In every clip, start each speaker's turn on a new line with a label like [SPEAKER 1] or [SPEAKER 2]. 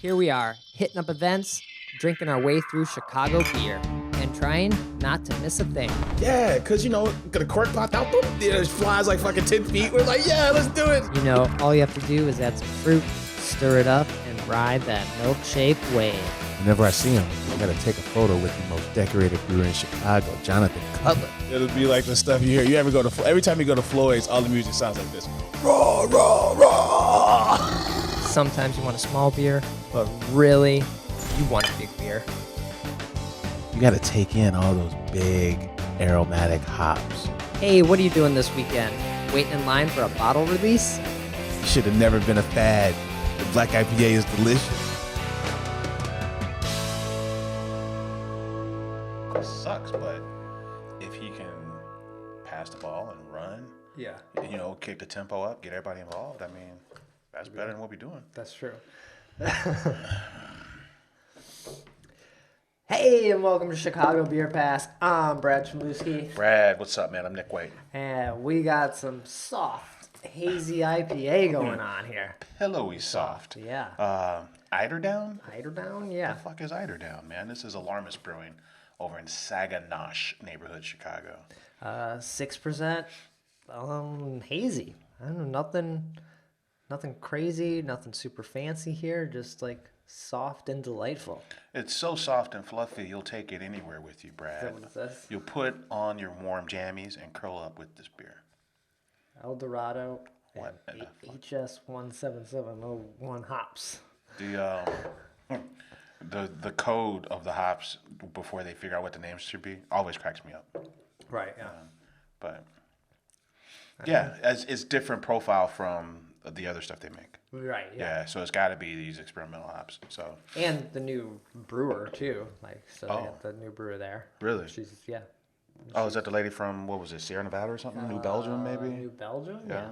[SPEAKER 1] Here we are, hitting up events, drinking our way through Chicago beer, and trying not to miss a thing.
[SPEAKER 2] Yeah, because, the cork popped out, boom, it flies like fucking 10 feet. We're like, yeah, let's do it.
[SPEAKER 1] All you have to do is add some fruit, stir it up, and ride that milk-shaped wave.
[SPEAKER 3] Whenever I see him, I gotta take a photo with the most decorated brewer in Chicago, Jonathan Cutler.
[SPEAKER 2] It'll be like the stuff you hear. You ever go to, every time you go to Floyd's, all the music sounds like this. Raw, raw, raw.
[SPEAKER 1] Sometimes you want a small beer, but really, you want a big beer.
[SPEAKER 3] You gotta take in all those big aromatic hops.
[SPEAKER 1] Hey, what are you doing this weekend? Waiting in line for a bottle release?
[SPEAKER 3] You should have never been a fad. The black IPA is delicious.
[SPEAKER 2] It sucks, but if he can pass the ball and run, kick the tempo up, get everybody involved, I mean, that's better than what we're doing.
[SPEAKER 1] That's true. Hey, and welcome to Chicago Beer Pass. I'm Brad Chmielewski.
[SPEAKER 2] Brad, what's up, man? I'm Nik White.
[SPEAKER 1] And we got some soft, hazy IPA going on here.
[SPEAKER 2] Pillowy-soft.
[SPEAKER 1] Yeah.
[SPEAKER 2] Eiderdown?
[SPEAKER 1] Eiderdown, yeah.
[SPEAKER 2] The fuck is Eiderdown, man? This is Alarmist Brewing over in Saginaw neighborhood, Chicago.
[SPEAKER 1] 6%, hazy. I don't know, nothing crazy, nothing super fancy here, just like soft and delightful.
[SPEAKER 2] It's so soft and fluffy, you'll take it anywhere with you, Brad.
[SPEAKER 1] Is that what it says?
[SPEAKER 2] You'll put on your warm jammies and curl up with this beer.
[SPEAKER 1] Eldorado
[SPEAKER 2] What
[SPEAKER 1] and HS 17701 hops.
[SPEAKER 2] The code of the hops before they figure out what the names should be always cracks me up.
[SPEAKER 1] Right, yeah.
[SPEAKER 2] But yeah, it's different profile from the other stuff they make.
[SPEAKER 1] Right, yeah.
[SPEAKER 2] Yeah, so it's got to be these experimental hops. So
[SPEAKER 1] And the new brewer too, they have the new brewer there.
[SPEAKER 2] Really?
[SPEAKER 1] She's
[SPEAKER 2] is that the lady from, what was it, Sierra Nevada or something? New Belgium, maybe?
[SPEAKER 1] New Belgium,
[SPEAKER 2] Yeah.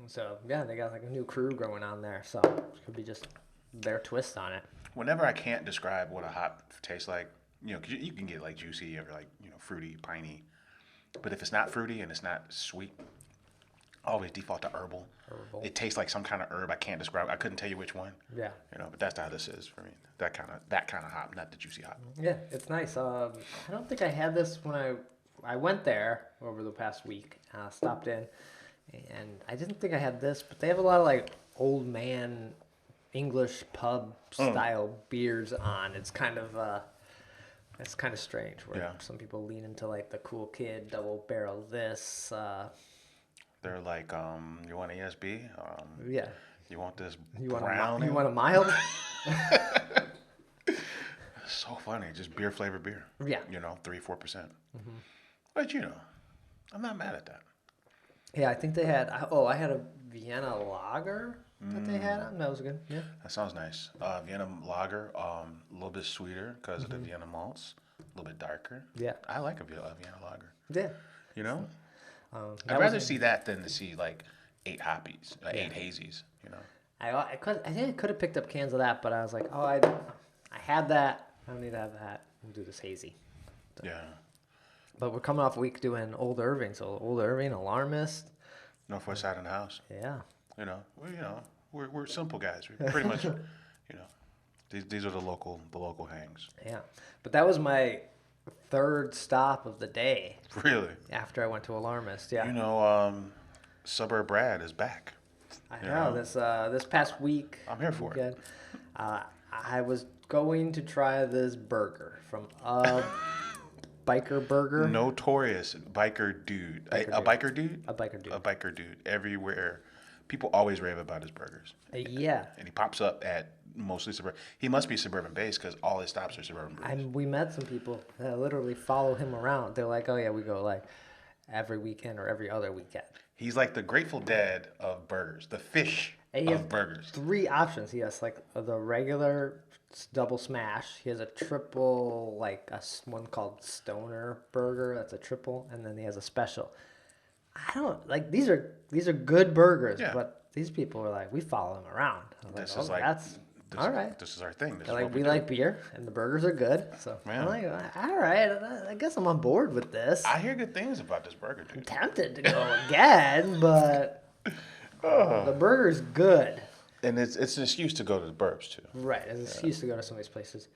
[SPEAKER 1] So they got like a new crew going on there, so it could be just their twist on it.
[SPEAKER 2] Whenever I can't describe what a hop tastes like, 'cause you can get like juicy or like, fruity, piney. But if it's not fruity and it's not sweet, I always default to herbal. It tastes like some kind of herb I can't describe. I couldn't tell you which one.
[SPEAKER 1] Yeah.
[SPEAKER 2] But that's how this is for me. That kind of hop, not the juicy hop.
[SPEAKER 1] Yeah, it's nice. I don't think I had this when I went there over the past week. Stopped in, and I didn't think I had this, but they have a lot of like old man English pub style beers on. It's kind of strange where some people lean into like the cool kid double barrel this.
[SPEAKER 2] They're like, you want ESB?
[SPEAKER 1] Yeah.
[SPEAKER 2] You want this
[SPEAKER 1] You
[SPEAKER 2] brown?
[SPEAKER 1] want a mild?
[SPEAKER 2] So funny, just beer flavored beer.
[SPEAKER 1] Yeah.
[SPEAKER 2] 3-4%. Mm-hmm. But I'm not mad at that.
[SPEAKER 1] Yeah, I think they had. I had a Vienna lager that they had on. That was good. Yeah.
[SPEAKER 2] That sounds nice. Vienna lager, a little bit sweeter because of the Vienna malts, a little bit darker.
[SPEAKER 1] Yeah.
[SPEAKER 2] I like a Vienna lager.
[SPEAKER 1] Yeah.
[SPEAKER 2] I'd rather see that than to see like 8 hoppies, 8 hazies.
[SPEAKER 1] I think I could have picked up cans of that, but I was like, I had that. I don't need to have that. We'll do this hazy. So.
[SPEAKER 2] Yeah.
[SPEAKER 1] But we're coming off a week doing Old Irving, so Old Irving, Alarmist.
[SPEAKER 2] Northwest side in the house.
[SPEAKER 1] Yeah.
[SPEAKER 2] We're simple guys. We pretty much, these are the local hangs.
[SPEAKER 1] Yeah, but that was my third stop of the day.
[SPEAKER 2] Really?
[SPEAKER 1] After I went to Alarmist, yeah.
[SPEAKER 2] Suburb Brad is back.
[SPEAKER 1] I know. This past week.
[SPEAKER 2] I'm here for it.
[SPEAKER 1] I was going to try this burger from Biker Burger.
[SPEAKER 2] Notorious biker dude. A biker dude?
[SPEAKER 1] A biker dude.
[SPEAKER 2] A biker dude. Everywhere. People always rave about his burgers.
[SPEAKER 1] Yeah.
[SPEAKER 2] And he pops up at mostly suburban. He must be suburban based because all his stops are suburban based.
[SPEAKER 1] We met some people that literally follow him around. They're like, oh yeah, we go like every weekend or every other weekend.
[SPEAKER 2] He's like the Grateful Dead of burgers. The fish of burgers.
[SPEAKER 1] 3 options. He has like the regular double smash. He has a triple, like one called Stoner Burger. That's a triple, and then he has a special. I don't like these are good burgers, but these people are like, we follow him around.
[SPEAKER 2] This
[SPEAKER 1] is
[SPEAKER 2] all right. This is our thing. This is
[SPEAKER 1] like we like beer, and the burgers are good. So I'm like, all right, I guess I'm on board with this.
[SPEAKER 2] I hear good things about this burger, dude.
[SPEAKER 1] I'm tempted to go again, but the burger's good.
[SPEAKER 2] And it's an excuse to go to the burbs too.
[SPEAKER 1] Right, it's an excuse to go to some of these places.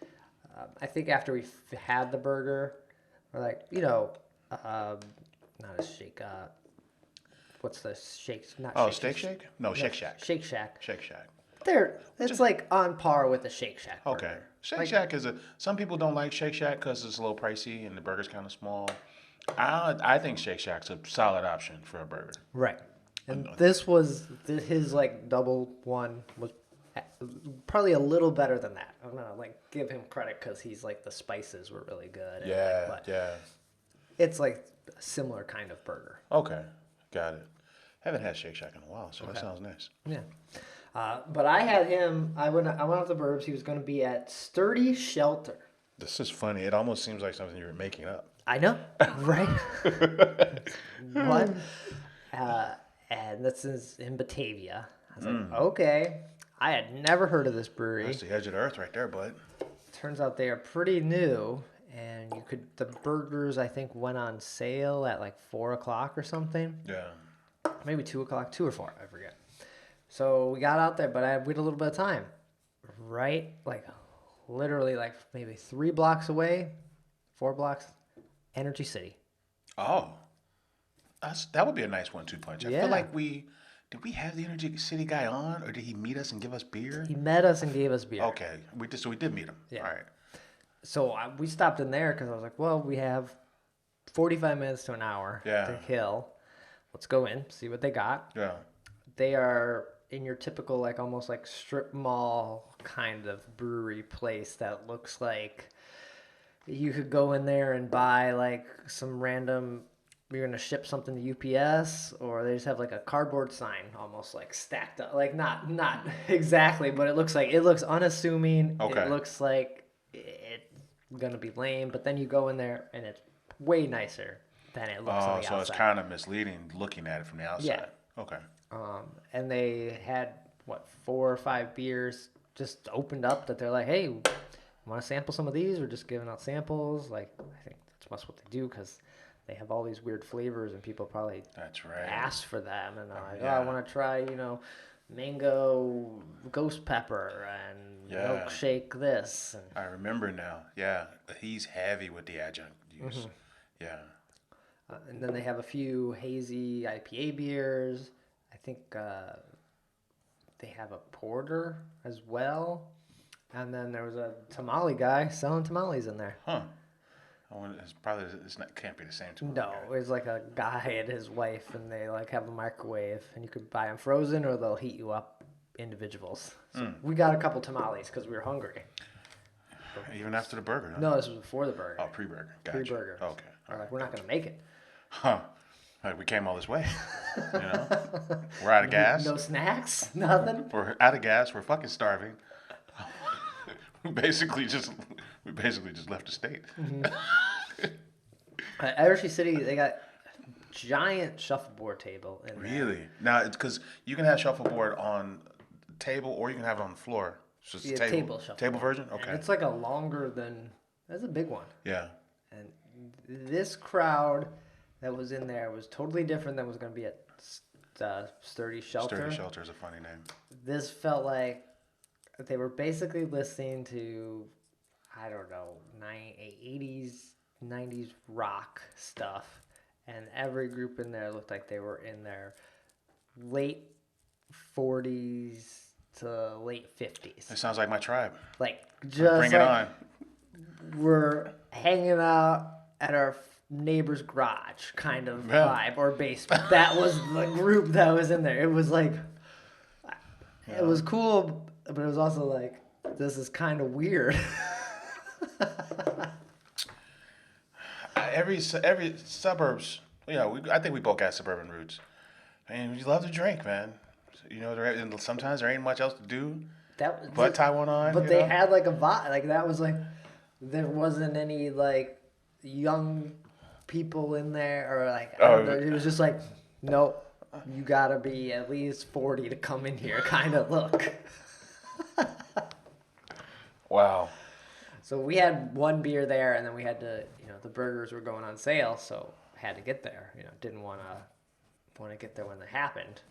[SPEAKER 1] I think after we had the burger, we're like, not a shake. What's the shake? Not
[SPEAKER 2] Oh,
[SPEAKER 1] Shake
[SPEAKER 2] Steak Shake? No, Shake Shack.
[SPEAKER 1] Shake Shack.
[SPEAKER 2] Shake Shack.
[SPEAKER 1] It's like on par with the Shake Shack burger.
[SPEAKER 2] Okay. Shake Shack is some people don't like Shake Shack because it's a little pricey and the burger's kind of small. I think Shake Shack's a solid option for a burger.
[SPEAKER 1] Right. And his like double one was probably a little better than that. I'm gonna like give him credit because he's like the spices were really good.
[SPEAKER 2] Yeah.
[SPEAKER 1] It's like a similar kind of burger.
[SPEAKER 2] Okay, got it. Haven't had Shake Shack in a while, so that sounds nice.
[SPEAKER 1] Yeah. But I had him. I went out to the burbs. He was going to be at Sturdy Shelter.
[SPEAKER 2] This is funny. It almost seems like something you were making up.
[SPEAKER 1] I know, right? What? And this is in Batavia. I was like, okay. I had never heard of this brewery.
[SPEAKER 2] That's the edge of the earth right there, bud.
[SPEAKER 1] Turns out they are pretty new, and the burgers I think went on sale at like 4:00 or something.
[SPEAKER 2] Yeah.
[SPEAKER 1] Maybe 2:00, 2 or 4, I forget. So we got out there, but I had a little bit of time. Right, like literally like maybe 3 blocks away, 4 blocks, Energy City.
[SPEAKER 2] Oh, that would be a nice 1-2 punch. I
[SPEAKER 1] Yeah.
[SPEAKER 2] feel like did we have the Energy City guy on, or did he meet us and give us beer?
[SPEAKER 1] He met us and gave us beer.
[SPEAKER 2] Okay, we did meet him.
[SPEAKER 1] Yeah.
[SPEAKER 2] All right.
[SPEAKER 1] So we stopped in there because I was like, well, we have 45 minutes to an hour to kill. Let's go in, see what they got.
[SPEAKER 2] Yeah.
[SPEAKER 1] They are in your typical, like almost like strip mall kind of brewery place that looks like you could go in there and buy like some random, you're going to ship something to UPS, or they just have like a cardboard sign almost like stacked up. Like not exactly, but it looks unassuming.
[SPEAKER 2] Okay.
[SPEAKER 1] It looks like it's going to be lame, but then you go in there and it's way nicer than it looks on the outside.
[SPEAKER 2] So it's kind of misleading looking at it from the outside.
[SPEAKER 1] Yeah.
[SPEAKER 2] Okay.
[SPEAKER 1] And they had 4 or 5 beers just opened up that they're like, hey, want to sample some of these? We're just giving out samples. Like, I think that's what they do because they have all these weird flavors and people probably ask for them. And they're like, I want to try, mango ghost pepper and milkshake this. And
[SPEAKER 2] I remember now. Yeah. He's heavy with the adjunct use.
[SPEAKER 1] Mm-hmm.
[SPEAKER 2] Yeah.
[SPEAKER 1] And then they have a few hazy IPA beers. I think they have a porter as well. And then there was a tamale guy selling tamales in there.
[SPEAKER 2] Huh. Can't be the same tamale
[SPEAKER 1] No,
[SPEAKER 2] guy.
[SPEAKER 1] it's like a guy and his wife, and they like have a microwave, and you could buy them frozen or they'll heat you up individuals. So we got a couple tamales because we were hungry.
[SPEAKER 2] Even after the burger?
[SPEAKER 1] No, this was before the burger.
[SPEAKER 2] Oh, pre-burger. Gotcha.
[SPEAKER 1] Pre-burger.
[SPEAKER 2] Okay.
[SPEAKER 1] We're like, we're not going to make it.
[SPEAKER 2] Huh. We came all this way. We're out of gas.
[SPEAKER 1] No snacks? Nothing?
[SPEAKER 2] We're out of gas. We're fucking starving. we basically just left the state.
[SPEAKER 1] At Energy City, they got a giant shuffleboard table in there.
[SPEAKER 2] Really? Now, it's because you can have shuffleboard on the table or you can have it on the floor. It's just
[SPEAKER 1] table shuffleboard.
[SPEAKER 2] Table version? Okay.
[SPEAKER 1] And it's like that's a big one.
[SPEAKER 2] Yeah.
[SPEAKER 1] And this crowd that was in there was totally different than was going to be at Sturdy Shelter.
[SPEAKER 2] Sturdy Shelter is a funny name.
[SPEAKER 1] This felt like they were basically listening to, I don't know, 80s, 90s rock stuff. And every group in there looked like they were in their late 40s to late 50s.
[SPEAKER 2] It sounds like my tribe.
[SPEAKER 1] Like, just
[SPEAKER 2] Bring it on.
[SPEAKER 1] We're hanging out at our neighbor's garage kind of vibe or basement. That was the group that was in there. It was like, it was cool, but it was also like, this is kind of weird.
[SPEAKER 2] Every suburbs, I think we both got suburban roots. And we love to drink, man. And sometimes there ain't much else to do but tie one on.
[SPEAKER 1] But they had like a vibe. Like that was like, there wasn't any like young people in there or like, it was just like, nope, you gotta be at least 40 to come in here kind of look.
[SPEAKER 2] Wow.
[SPEAKER 1] So we had one beer there, and then we had to, the burgers were going on sale, so had to get there. Didn't want to get there when it happened.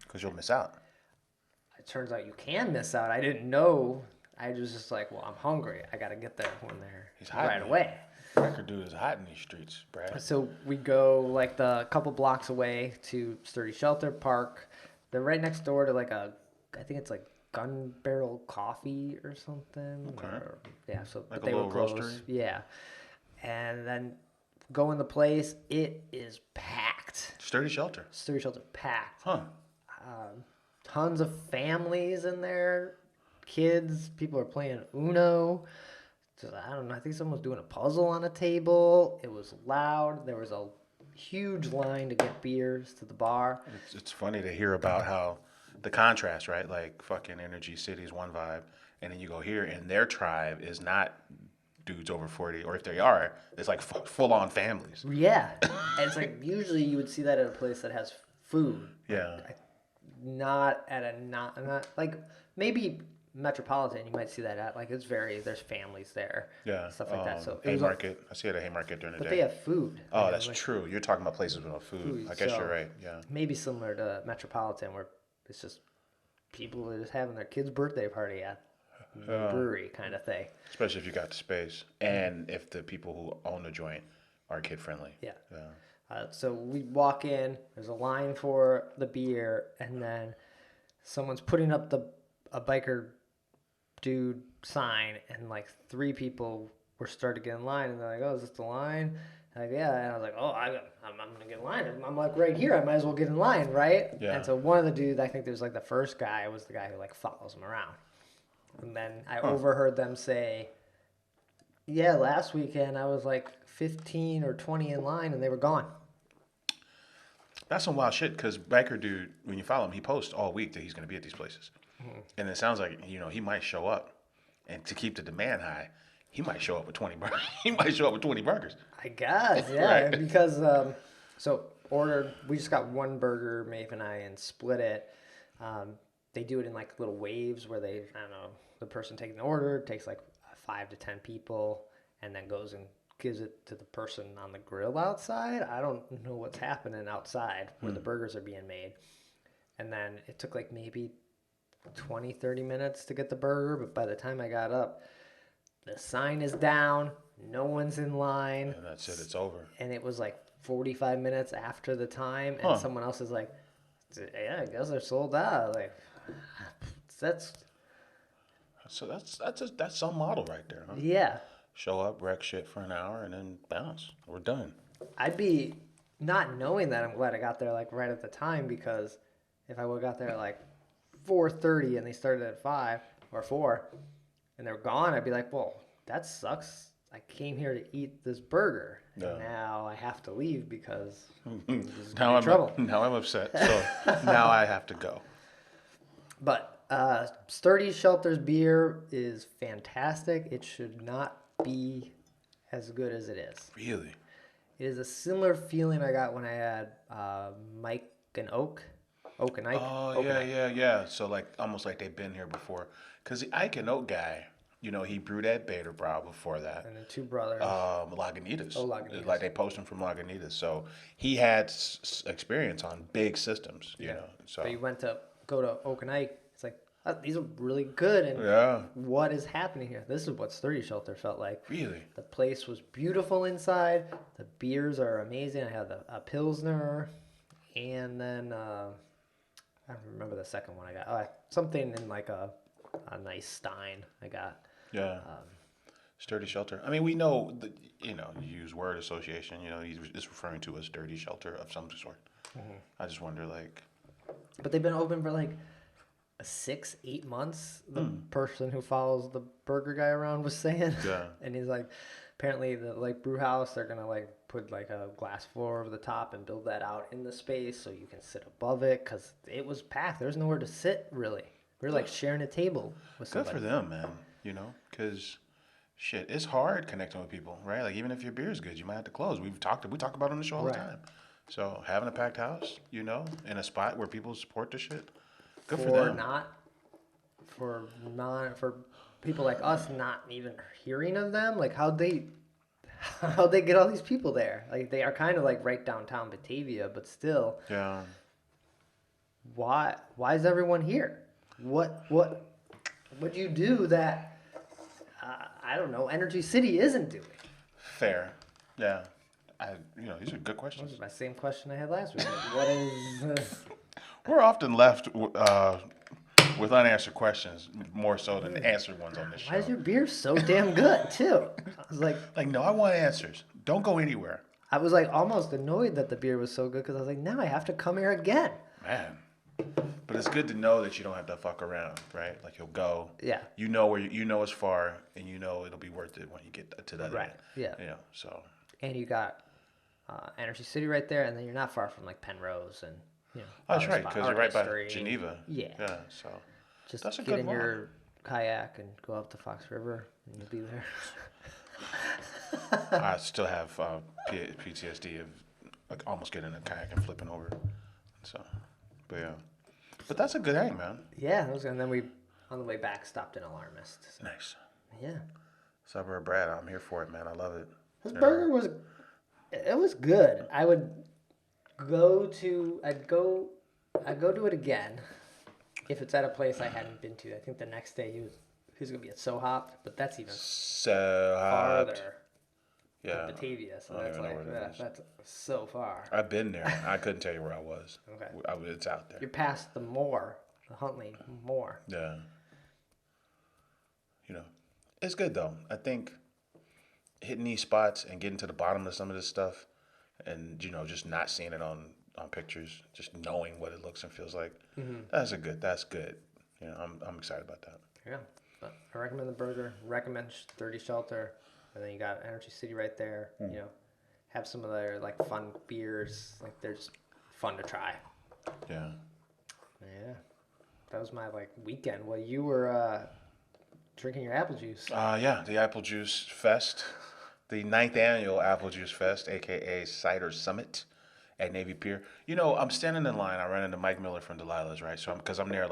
[SPEAKER 2] Because you'll miss out.
[SPEAKER 1] it turns out you can miss out. I didn't know. I was just like, well, I'm hungry. I got to get there when they're
[SPEAKER 2] hot,
[SPEAKER 1] right
[SPEAKER 2] man.
[SPEAKER 1] away.
[SPEAKER 2] Record dude is hot in these streets, Brad.
[SPEAKER 1] So we go like the couple blocks away to Sturdy Shelter Park. They're right next door to like I think it's like Gun Barrel Coffee or something.
[SPEAKER 2] Okay.
[SPEAKER 1] Yeah, so
[SPEAKER 2] Like
[SPEAKER 1] but they
[SPEAKER 2] a
[SPEAKER 1] were
[SPEAKER 2] little
[SPEAKER 1] closed.
[SPEAKER 2] roastery?
[SPEAKER 1] Yeah. And then go in the place. It is packed.
[SPEAKER 2] Sturdy Shelter.
[SPEAKER 1] Sturdy Shelter packed.
[SPEAKER 2] Huh.
[SPEAKER 1] Tons of families in there. Kids. People are playing Uno. So, I don't know. I think someone was doing a puzzle on a table. It was loud. There was a huge line to get beers to the bar.
[SPEAKER 2] It's funny to hear about how the contrast, right? Like fucking Energy City is one vibe, and then you go here, and their tribe is not dudes over 40, or if they are, it's like full-on families.
[SPEAKER 1] Yeah. And it's like usually you would see that at a place that has food.
[SPEAKER 2] Yeah.
[SPEAKER 1] Not at a not like maybe Metropolitan, you might see that at. Like there's families there.
[SPEAKER 2] Yeah.
[SPEAKER 1] Stuff like that. So
[SPEAKER 2] Haymarket. I see it at Haymarket during the
[SPEAKER 1] but
[SPEAKER 2] day.
[SPEAKER 1] they have food.
[SPEAKER 2] Oh, that's true. You're talking about places with no food. I guess
[SPEAKER 1] so
[SPEAKER 2] you're right. Yeah.
[SPEAKER 1] Maybe similar to Metropolitan, where it's just people are just having their kid's birthday party at the brewery kind of thing.
[SPEAKER 2] Especially if you got the space, and if the people who own the joint are kid friendly.
[SPEAKER 1] Yeah. So we walk in. There's a line for the beer, and then someone's putting up a biker dude sign, and like 3 people were starting to get in line, and they're like, "Oh, is this the line?" Like, yeah, and I was like, "Oh, I'm gonna get in line. I'm like right here. I might as well get in line, right?"
[SPEAKER 2] Yeah.
[SPEAKER 1] And so one of the dudes, I think there was like the first guy, was the guy who like follows him around, and then I overheard them say, "Yeah, last weekend I was like 15 or 20 in line, and they were gone."
[SPEAKER 2] That's some wild shit, because biker dude, when you follow him, he posts all week that he's going to be at these places. And it sounds like, he might show up. And to keep the demand high, he might show up with 20 burgers. He might show up with 20 burgers.
[SPEAKER 1] I guess, yeah,
[SPEAKER 2] Right.
[SPEAKER 1] because we just got one burger, Maeve and I, and split it. They do it in like little waves where I don't know, the person taking the order takes like 5 to 10 people and then goes and gives it to the person on the grill outside. I don't know what's happening outside where the burgers are being made. And then it took like maybe 20, 30 minutes to get the burger, but by the time I got up, the sign is down, no one's in line.
[SPEAKER 2] And that's it, it's over.
[SPEAKER 1] And it was like 45 minutes after the time, and someone else is like, "Yeah, I guess they're sold out." Like, that's
[SPEAKER 2] some model right there, huh?
[SPEAKER 1] yeah.
[SPEAKER 2] Show up, wreck shit for an hour, and then bounce. We're done.
[SPEAKER 1] I'd be not knowing that. I'm glad I got there like right at the time, because if I would have got there at like 4:30 and they started at 5 or 4 and they're gone, I'd be like, well, that sucks. I came here to eat this burger, and now I have to leave because
[SPEAKER 2] Now I'm
[SPEAKER 1] trouble.
[SPEAKER 2] Now I'm upset. So now I have to go.
[SPEAKER 1] But Sturdy Shelter's beer is fantastic. It should not be as good as it is.
[SPEAKER 2] Really?
[SPEAKER 1] It is a similar feeling I got when I had Mike and Oak and Ike.
[SPEAKER 2] Oh,
[SPEAKER 1] Oak and Ike.
[SPEAKER 2] yeah. So like almost like they've been here before. Because the Ike and Oak guy, he brewed at Beta Brow before that.
[SPEAKER 1] And then 2 brothers.
[SPEAKER 2] Lagunitas.
[SPEAKER 1] Oh, Lagunitas.
[SPEAKER 2] Like they post him from Lagunitas. So he had experience on big systems, you know. So
[SPEAKER 1] But you went to go to Oak and Ike. It's like, these are really good. And what is happening here? This is what Sturdy Shelter felt like.
[SPEAKER 2] Really?
[SPEAKER 1] The place was beautiful inside. The beers are amazing. I had a Pilsner. And then, I don't remember the second one I got. Something in like a nice Stein I got.
[SPEAKER 2] Yeah. Sturdy Shelter. I mean, we know that, you use word association. He's referring to as Sturdy Shelter of some sort. Mm-hmm. I just wonder, like.
[SPEAKER 1] But they've been open for like 6-8 months. The person who follows the burger guy around was saying.
[SPEAKER 2] Yeah.
[SPEAKER 1] And he's like, apparently the like brew house, they're gonna like put like a glass floor over the top and build that out in the space so you can sit above it, because it was packed. There's nowhere to sit really. We were like sharing a table with somebody.
[SPEAKER 2] Good for them, man. Because shit, it's hard connecting with people, right? Like even if your beer is good, you might have to close. We talk about it on the show all the time. So having a packed house, in a spot where people support the shit, good for them.
[SPEAKER 1] For people like us not even hearing of them, like how'd they get all these people there? Like they are kind of like right downtown Batavia, but still.
[SPEAKER 2] Yeah.
[SPEAKER 1] Why is everyone here? What'd you do that I don't know, Energy City isn't doing?
[SPEAKER 2] Fair. Yeah. These are good questions.
[SPEAKER 1] This is my same question I had last week. Like, what is
[SPEAKER 2] We're often left with unanswered questions more so than answered ones on this show.
[SPEAKER 1] why is your beer so damn good too? I was like,
[SPEAKER 2] No, I want answers. Don't go anywhere.
[SPEAKER 1] I was like almost annoyed that the beer was so good because I was like, now I have to come here again.
[SPEAKER 2] Man. But it's good to know that you don't have to fuck around, right? Like you'll go.
[SPEAKER 1] Yeah.
[SPEAKER 2] You know where you know it's far, and you know it'll be worth it when you get to that.
[SPEAKER 1] Right.
[SPEAKER 2] End.
[SPEAKER 1] Yeah.
[SPEAKER 2] So.
[SPEAKER 1] And you got Energy City right there, and then you're not far from like Penrose and
[SPEAKER 2] That's
[SPEAKER 1] other
[SPEAKER 2] right,
[SPEAKER 1] spots,
[SPEAKER 2] because you're right by
[SPEAKER 1] History.
[SPEAKER 2] Geneva.
[SPEAKER 1] Yeah.
[SPEAKER 2] Yeah. So.
[SPEAKER 1] Just
[SPEAKER 2] That's a
[SPEAKER 1] get
[SPEAKER 2] good
[SPEAKER 1] in
[SPEAKER 2] one.
[SPEAKER 1] your kayak and go up the Fox River, and you'll be there.
[SPEAKER 2] I still have PTSD of almost getting in a kayak and flipping over. So, but yeah. But that's a good hang, man.
[SPEAKER 1] Yeah, and then we, on the way back, stopped in Alarmist. So,
[SPEAKER 2] Nice.
[SPEAKER 1] yeah.
[SPEAKER 2] Suburb Brad, I'm here for it, man. I love it.
[SPEAKER 1] This burger was good. I'd go to it again if it's at a place I hadn't been to. I think the next day he was gonna be at So Hop, but that's even
[SPEAKER 2] So
[SPEAKER 1] farther.
[SPEAKER 2] Yeah.
[SPEAKER 1] Batavia, so
[SPEAKER 2] I don't
[SPEAKER 1] that's
[SPEAKER 2] even know
[SPEAKER 1] like
[SPEAKER 2] where that is.
[SPEAKER 1] that's so far.
[SPEAKER 2] I've been there. I couldn't tell you where I was.
[SPEAKER 1] Okay.
[SPEAKER 2] It's out there.
[SPEAKER 1] You're past the Huntley Moor.
[SPEAKER 2] Yeah. It's good though. I think hitting these spots and getting to the bottom of some of this stuff, and just not seeing it on pictures, just knowing what it looks and feels like. Mm-hmm. That's good. I'm excited about that.
[SPEAKER 1] Yeah, but I recommend the burger. Recommend 30 Shelter, and then you got Energy City right there. Have some of their like fun beers. Like they're just fun to try.
[SPEAKER 2] Yeah.
[SPEAKER 1] Yeah, that was my weekend. Well, you were drinking your apple juice.
[SPEAKER 2] Yeah, the Apple Juice Fest, the 9th annual Apple Juice Fest, aka Cider Summit at Navy Pier. I'm standing in line. I ran into Mike Miller from Delilah's, right? So because I'm there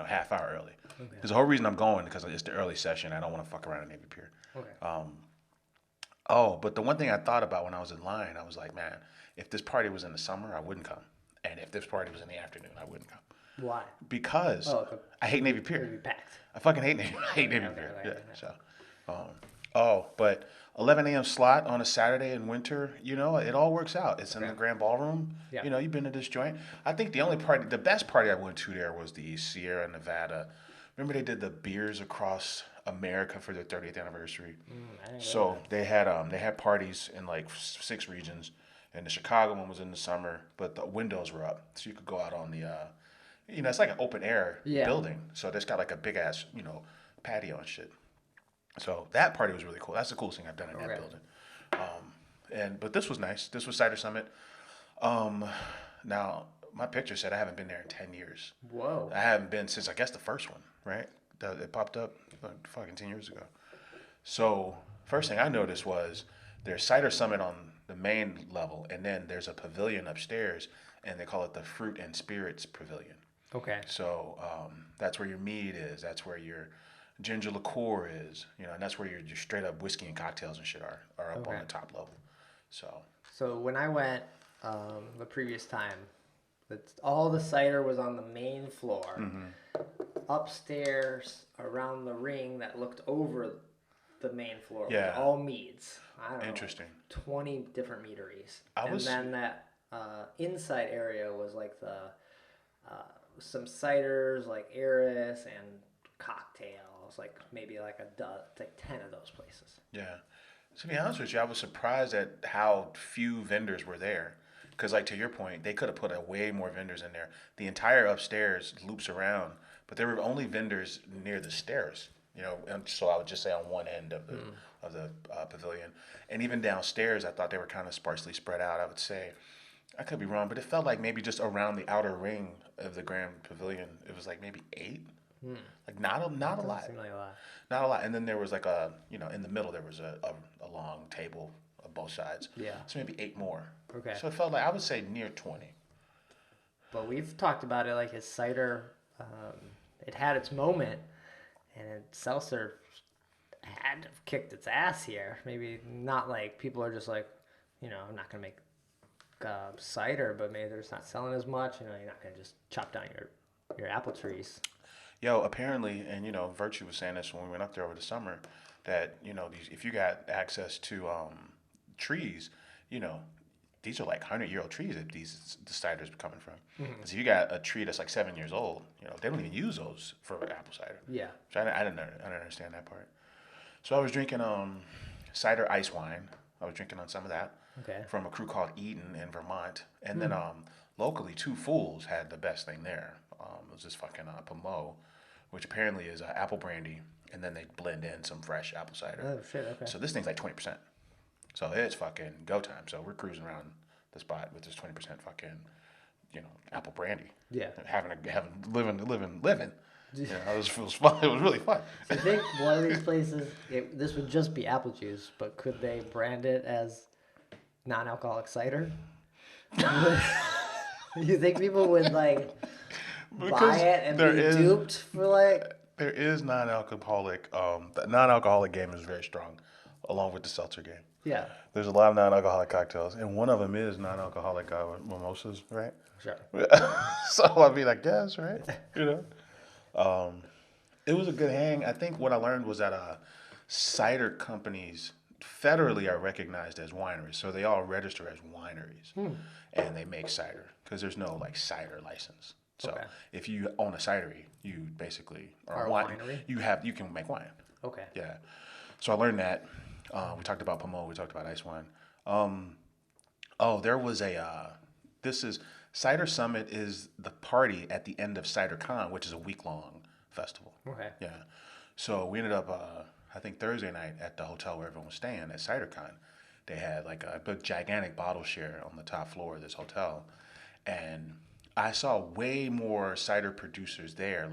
[SPEAKER 2] half hour early. Okay. There's the whole reason I'm going because it's the early session. I don't want to fuck around at Navy Pier.
[SPEAKER 1] Okay.
[SPEAKER 2] But the one thing I thought about when I was in line, I was like, man, if this party was in the summer, I wouldn't come. And if this party was in the afternoon, I wouldn't come.
[SPEAKER 1] Why?
[SPEAKER 2] Because I hate Navy Pier.
[SPEAKER 1] It'd be packed.
[SPEAKER 2] I fucking hate Navy Pier. Yeah. So, but 11 a.m. slot on a Saturday in winter, it all works out. It's in the Grand Ballroom. Yeah. You've been to this joint. I think the best party I went to there was the Sierra Nevada. Remember they did the Beers Across America for their 30th anniversary. So they had parties in 6 regions, and the Chicago one was in the summer, but the windows were up, so you could go out on the. It's like an open air building, so it's got a big ass, patio and shit. So that party was really cool. That's the coolest thing I've done in that building. But this was nice. This was Cider Summit. Now my picture said I haven't been there in 10 years.
[SPEAKER 1] Whoa.
[SPEAKER 2] I haven't been since I guess the first one, right? It popped up fucking 10 years ago. So first thing I noticed was there's Cider Summit on the main level, and then there's a pavilion upstairs, and they call it the Fruit and Spirits Pavilion.
[SPEAKER 1] Okay.
[SPEAKER 2] So that's where your mead is. That's where your ginger liqueur is. And that's where your straight up whiskey and cocktails and shit are up on the top level. So
[SPEAKER 1] when I went the previous time, all the cider was on the main floor. Mm-hmm. Upstairs around the ring that looked over the main floor was all meads. I don't
[SPEAKER 2] Interesting.
[SPEAKER 1] know, 20 different meaderies. Then that inside area was some ciders like Eris and cocktails, maybe 10 of those places.
[SPEAKER 2] Yeah. To be honest with you, I was surprised at how few vendors were there. Because, to your point, they could have put way more vendors in there. The entire upstairs loops around, but there were only vendors near the stairs. And so I would just say on one end of the pavilion, and even downstairs, I thought they were kind of sparsely spread out. I would say, I could be wrong, but it felt like maybe just around the outer ring of the Grand Pavilion, it was maybe 8. Not a lot.
[SPEAKER 1] Seemed like a lot.
[SPEAKER 2] Not a lot. And then there was in the middle there was a long table of both sides.
[SPEAKER 1] Yeah.
[SPEAKER 2] So maybe 8 more.
[SPEAKER 1] Okay.
[SPEAKER 2] So it felt like I would say near 20.
[SPEAKER 1] But we've talked about it his cider. It had its moment, and seltzer had to have kicked its ass here. Maybe not people are just I'm not gonna make cider, but maybe they're just not selling as much. You're not gonna just chop down your apple trees.
[SPEAKER 2] Yo, apparently, and Virtue was saying this when we went up there over the summer, that these if you got access to trees, you know, these are like 100-year-old trees that the ciders are coming from. So you got a tree that's like 7 years old. They don't even use those for apple cider.
[SPEAKER 1] Yeah.
[SPEAKER 2] So I didn't understand that part. So I was drinking cider ice wine. I was drinking on some of that.
[SPEAKER 1] Okay.
[SPEAKER 2] From a crew called Eden in Vermont, and then locally, Two Fools had the best thing there. It was this fucking Pommeau, which apparently is apple brandy, and then they blend in some fresh apple cider.
[SPEAKER 1] Oh shit. Okay.
[SPEAKER 2] So this thing's like 20%. So it's fucking go time. So we're cruising around the spot with this 20% fucking, apple brandy.
[SPEAKER 1] Yeah.
[SPEAKER 2] Living. It was fun. It was really fun.
[SPEAKER 1] So I think one of these places, this would just be apple juice, but could they brand it as non-alcoholic cider? You think people would like buy it and be duped for like?
[SPEAKER 2] There is non-alcoholic. The non-alcoholic game is very strong, along with the seltzer game.
[SPEAKER 1] Yeah.
[SPEAKER 2] There's a lot of non-alcoholic cocktails, and one of them is non-alcoholic mimosas, right?
[SPEAKER 1] Sure.
[SPEAKER 2] So I mean, I guess, right? It was a good hang. I think what I learned was that cider companies federally are recognized as wineries, so they all register as wineries, and they make cider because there's no like cider license. So if you own a cidery, you basically are a winery. You can make wine.
[SPEAKER 1] Okay.
[SPEAKER 2] Yeah. So I learned that. We talked about Pommeau. We talked about ice wine. There was Cider Summit is the party at the end of CiderCon, which is a week-long festival.
[SPEAKER 1] Okay.
[SPEAKER 2] Yeah. So we ended up, I think Thursday night at the hotel where everyone was staying at CiderCon. They had like a big gigantic bottle share on the top floor of this hotel. And I saw way more cider producers there,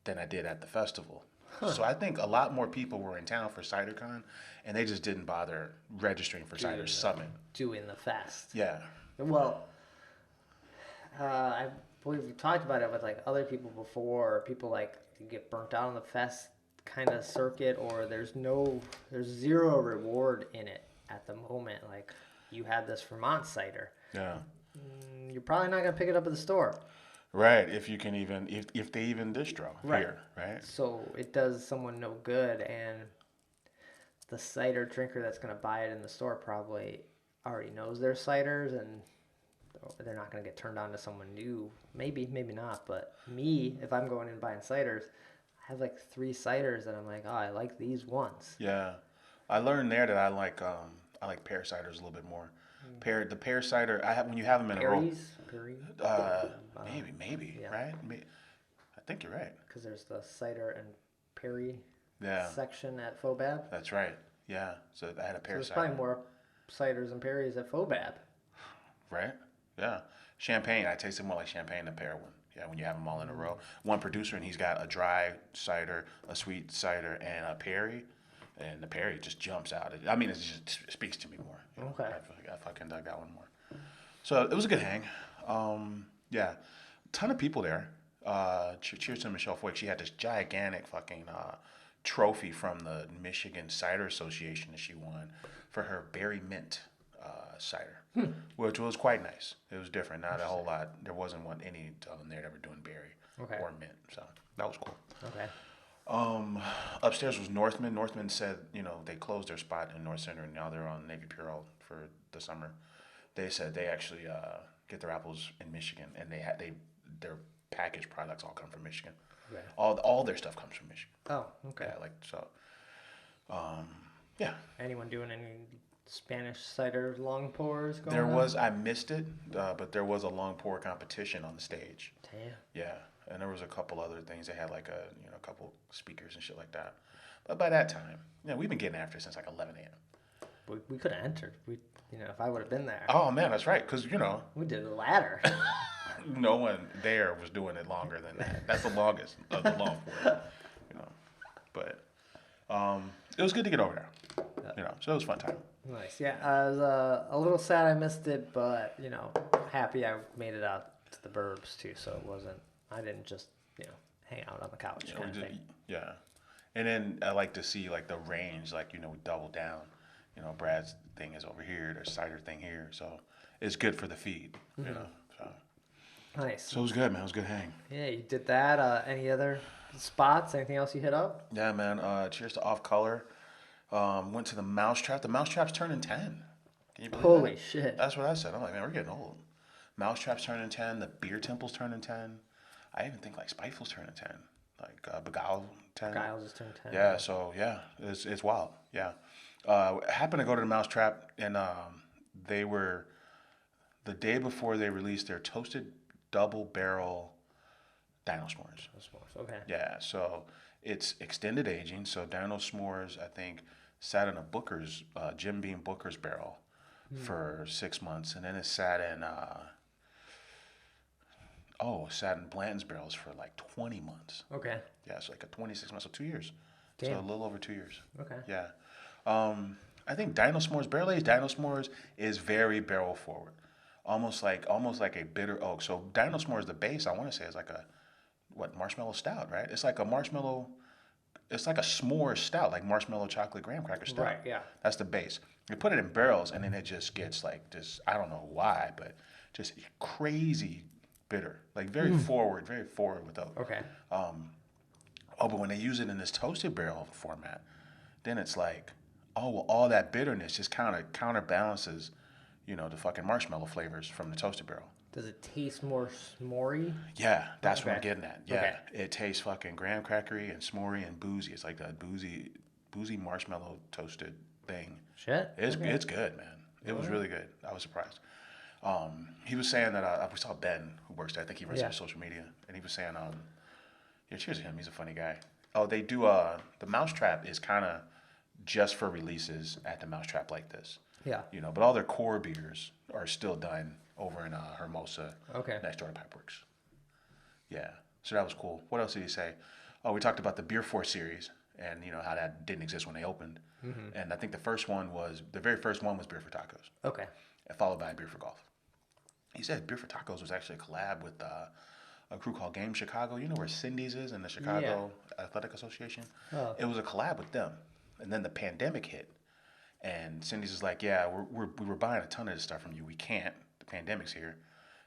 [SPEAKER 2] than I did at the festival. Huh. So I think a lot more people were in town for CiderCon, and they just didn't bother registering for Cider Summit.
[SPEAKER 1] Doing the fest.
[SPEAKER 2] Yeah.
[SPEAKER 1] Well, I believe we talked about it with like other people before. People like get burnt out on the fest kind of circuit, or there's zero reward in it at the moment. Like you had this Vermont cider.
[SPEAKER 2] Yeah.
[SPEAKER 1] You're probably not gonna pick it up at the store.
[SPEAKER 2] Right, if you can even, if they even distro here, right?
[SPEAKER 1] So it does someone no good, and the cider drinker that's going to buy it in the store probably already knows their ciders, and they're not going to get turned on to someone new. Maybe not, but me, if I'm going in and buying ciders, I have like 3 ciders that I'm like, oh, I like these ones.
[SPEAKER 2] Yeah, I learned there that I like pear ciders a little bit more. The pear cider, when you have them in a row. Maybe, yeah. Right? I think you're right.
[SPEAKER 1] Because there's the cider and perry section at Fobab.
[SPEAKER 2] That's right. Yeah. So I had a pear cider.
[SPEAKER 1] There's probably more ciders and perries at Fobab.
[SPEAKER 2] Right? Yeah. Champagne, I tasted more like champagne than pear one. Yeah, when you have them all in a row. One producer, and he's got a dry cider, a sweet cider, and a perry. And the perry just jumps out. I mean, it just speaks to me more.
[SPEAKER 1] Okay.
[SPEAKER 2] I fucking dug that one more. So it was a good hang. Yeah. Ton of people there. Cheers to Michelle Foy. She had this gigantic fucking trophy from the Michigan Cider Association that she won for her berry mint cider, which was quite nice. It was different. Not a whole lot. There wasn't any of them there that were doing berry or mint. So that was cool.
[SPEAKER 1] Okay.
[SPEAKER 2] Upstairs was Northman. Northman said, they closed their spot in North Center, and now they're on Navy Pier for the summer. They said they actually get their apples in Michigan, and their packaged products all come from Michigan. Okay. All their stuff comes from Michigan.
[SPEAKER 1] Oh, okay.
[SPEAKER 2] Yeah, yeah.
[SPEAKER 1] Anyone doing any Spanish cider long pours going on?
[SPEAKER 2] I missed it, but there was a long pour competition on the stage.
[SPEAKER 1] Damn.
[SPEAKER 2] Yeah. And there was a couple other things. They had like a couple speakers and shit like that. But by that time, we've been getting after it since like 11 a.m.
[SPEAKER 1] We could have entered. If I would have been there.
[SPEAKER 2] Oh man, that's right. Because
[SPEAKER 1] we did the ladder.
[SPEAKER 2] No one there was doing it longer than that. That's the longest of the long pour. But it was good to get over there. So it was a fun time.
[SPEAKER 1] Nice. Yeah, I was a little sad I missed it, but happy I made it out to the burbs too. So it wasn't. I didn't just, hang out on the couch kind of thing.
[SPEAKER 2] Yeah. And then I like to see, like, the range, like, we double down. Brad's thing is over here. There's cider thing here. So it's good for the feed, so.
[SPEAKER 1] Nice.
[SPEAKER 2] So it was good, man. It was a good hang.
[SPEAKER 1] Yeah, you did that. Any other spots? Anything else you hit up?
[SPEAKER 2] Yeah, man. Cheers to Off Color. Went to the Mousetrap. The Mousetrap's turning 10. Can you believe
[SPEAKER 1] Holy
[SPEAKER 2] that?
[SPEAKER 1] shit.
[SPEAKER 2] That's what I said. I'm like, man, we're getting old. Mousetrap's turning 10. The Beer Temple's turning 10. I even think like Spiteful's turning 10. Like Beguile 10.
[SPEAKER 1] Giles just turned 10.
[SPEAKER 2] Yeah, so yeah, it's wild. Yeah. Happened to go to the Mousetrap, and they were, the day before they released their toasted double barrel Dino S'mores.
[SPEAKER 1] Okay.
[SPEAKER 2] Yeah, so it's extended aging. So Dino S'mores, I think, sat in a Booker's, Jim Beam Booker's barrel for 6 months, and then it sat in Blanton's barrels for like 20 months.
[SPEAKER 1] Okay.
[SPEAKER 2] Yeah, so like a 26 months, so 2 years.
[SPEAKER 1] Damn.
[SPEAKER 2] So a little over 2 years.
[SPEAKER 1] Okay.
[SPEAKER 2] Yeah. I think Dino S'mores, barrel aged Dino S'mores is very barrel forward. Almost like a bitter oak. So Dino S'mores, the base, I want to say, is like a marshmallow stout, right? It's like a marshmallow, it's like a s'more stout, like marshmallow chocolate graham cracker stout.
[SPEAKER 1] Right, yeah.
[SPEAKER 2] That's the base. You put it in barrels, and then it just gets like this, I don't know why, but just crazy bitter. Like very forward with oak.
[SPEAKER 1] Okay.
[SPEAKER 2] But when they use it in this toasted barrel format, then it's like, all that bitterness just counterbalances, the fucking marshmallow flavors from the toasted barrel.
[SPEAKER 1] Does it taste more s'morey?
[SPEAKER 2] Yeah, that's what I'm
[SPEAKER 1] Okay.
[SPEAKER 2] getting at. Yeah,
[SPEAKER 1] Okay.
[SPEAKER 2] it tastes fucking graham crackery and s'morey and boozy. It's like that boozy marshmallow toasted thing.
[SPEAKER 1] Shit.
[SPEAKER 2] It's
[SPEAKER 1] Okay.
[SPEAKER 2] it's good, man. It was really good. I was surprised. He was saying that we saw Ben, who works there. I think he runs
[SPEAKER 1] Yeah.
[SPEAKER 2] their social media, and he was saying, yeah, cheers to him. He's a funny guy. Oh, they do. The Mousetrap is kind of just for releases at the Mousetrap like this.
[SPEAKER 1] Yeah.
[SPEAKER 2] But all their core beers are still done over in Hermosa,
[SPEAKER 1] Okay.
[SPEAKER 2] next door to Pipeworks. Yeah, so that was cool. What else did he say? Oh, we talked about the Beer Force series and how that didn't exist when they opened. And I think the very first one was Beer for Tacos,
[SPEAKER 1] Okay.
[SPEAKER 2] and followed by Beer for Golf. He said Beer for Tacos was actually a collab with a crew called Game Chicago. You know where Cindy's is in the Chicago Athletic Association?
[SPEAKER 1] Oh.
[SPEAKER 2] It was a collab with them. And then the pandemic hit. And Cindy's is like, yeah, we were buying a ton of this stuff from you. We can't. The pandemic's here.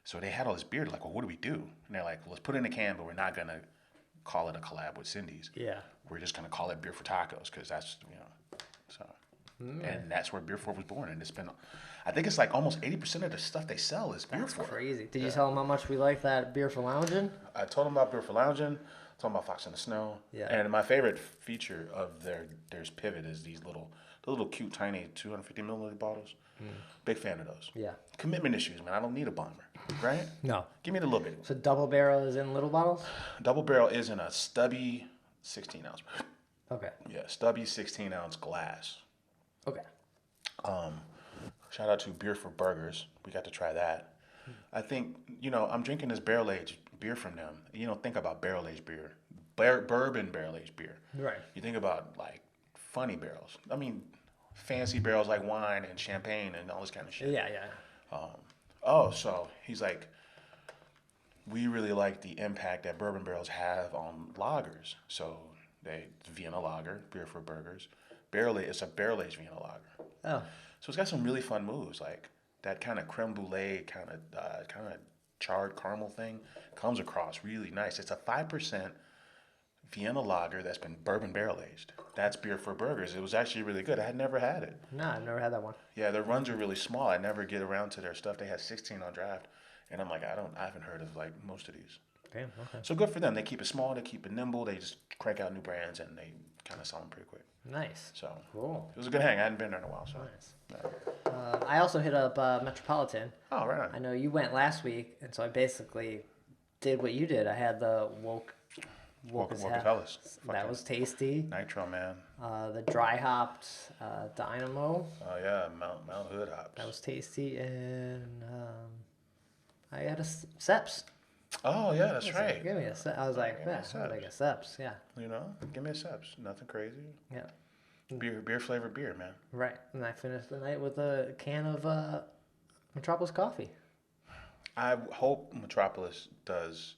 [SPEAKER 2] So they had all this beer. They're like, well, what do we do? And they're like, well, let's put it in a can, but we're not going to call it a collab with Cindy's.
[SPEAKER 1] Yeah.
[SPEAKER 2] We're just going to call it Beer for Tacos because that's, so. And that's where Beer For was born. And it's been, I think it's like almost 80% of the stuff they sell is Beer
[SPEAKER 1] That's
[SPEAKER 2] For.
[SPEAKER 1] crazy. Did you tell them how much we like that beer for lounging?
[SPEAKER 2] I told them about Beer for Lounging, told them about Fox in the Snow.
[SPEAKER 1] Yeah.
[SPEAKER 2] And my favorite feature of their Pivot is the little cute, tiny 250 milliliter bottles. Big fan of those.
[SPEAKER 1] Yeah.
[SPEAKER 2] Commitment issues, man. I don't need a bomber, right?
[SPEAKER 1] No.
[SPEAKER 2] Give me the little bit.
[SPEAKER 1] So double barrel is in little bottles?
[SPEAKER 2] Double barrel is in a stubby 16 ounce.
[SPEAKER 1] Okay.
[SPEAKER 2] Yeah, stubby 16 ounce glass.
[SPEAKER 1] Okay.
[SPEAKER 2] Shout out to Beer for Burgers. We got to try that. I think, I'm drinking this barrel aged beer from them. You don't think about barrel aged beer, bourbon barrel aged beer.
[SPEAKER 1] Right.
[SPEAKER 2] You think about like funny barrels. I mean, fancy barrels like wine and champagne and all this kind of shit.
[SPEAKER 1] Yeah, yeah.
[SPEAKER 2] So he's like, we really like the impact that bourbon barrels have on lagers. So Vienna lager, Beer for Burgers. It's a barrel aged Vienna lager.
[SPEAKER 1] Oh.
[SPEAKER 2] So it's got some really fun moves, like that kind of creme brulee, kind of charred caramel thing comes across really nice. It's a 5% Vienna lager that's been bourbon barrel aged. That's Beer for Burgers. It was actually really good. I had never had it.
[SPEAKER 1] No, I've never had that one.
[SPEAKER 2] Yeah, their runs are really small. I never get around to their stuff. They had 16 on draft, and I'm like, I haven't heard of like most of these.
[SPEAKER 1] Damn, okay.
[SPEAKER 2] So good for them. They keep it small. They keep it nimble. They just crank out new brands, and they kind of sell them pretty quick.
[SPEAKER 1] Nice.
[SPEAKER 2] So
[SPEAKER 1] Cool.
[SPEAKER 2] it was a good hang. I hadn't been there in a while. So.
[SPEAKER 1] Nice.
[SPEAKER 2] Yeah.
[SPEAKER 1] I also hit up Metropolitan.
[SPEAKER 2] Oh, right
[SPEAKER 1] I
[SPEAKER 2] on.
[SPEAKER 1] know you went last week, and so I basically did what you did. I had the woke
[SPEAKER 2] Woke
[SPEAKER 1] as
[SPEAKER 2] as
[SPEAKER 1] hell.
[SPEAKER 2] Hellas.
[SPEAKER 1] That
[SPEAKER 2] Fucking
[SPEAKER 1] was tasty.
[SPEAKER 2] Nitro, man.
[SPEAKER 1] The dry hopped Dynamo.
[SPEAKER 2] Oh yeah, Mount Hood hops.
[SPEAKER 1] That was tasty, and I had a Seps.
[SPEAKER 2] Oh yeah, that's
[SPEAKER 1] Like,
[SPEAKER 2] right.
[SPEAKER 1] give me a Seps. I was like,
[SPEAKER 2] Give me a
[SPEAKER 1] yeah, I'll take a Seps. Yeah,
[SPEAKER 2] Give me a Seps. Nothing crazy.
[SPEAKER 1] yeah,
[SPEAKER 2] Beer flavored beer, man.
[SPEAKER 1] right. And I finished the night with a can of Metropolis coffee.
[SPEAKER 2] I hope Metropolis does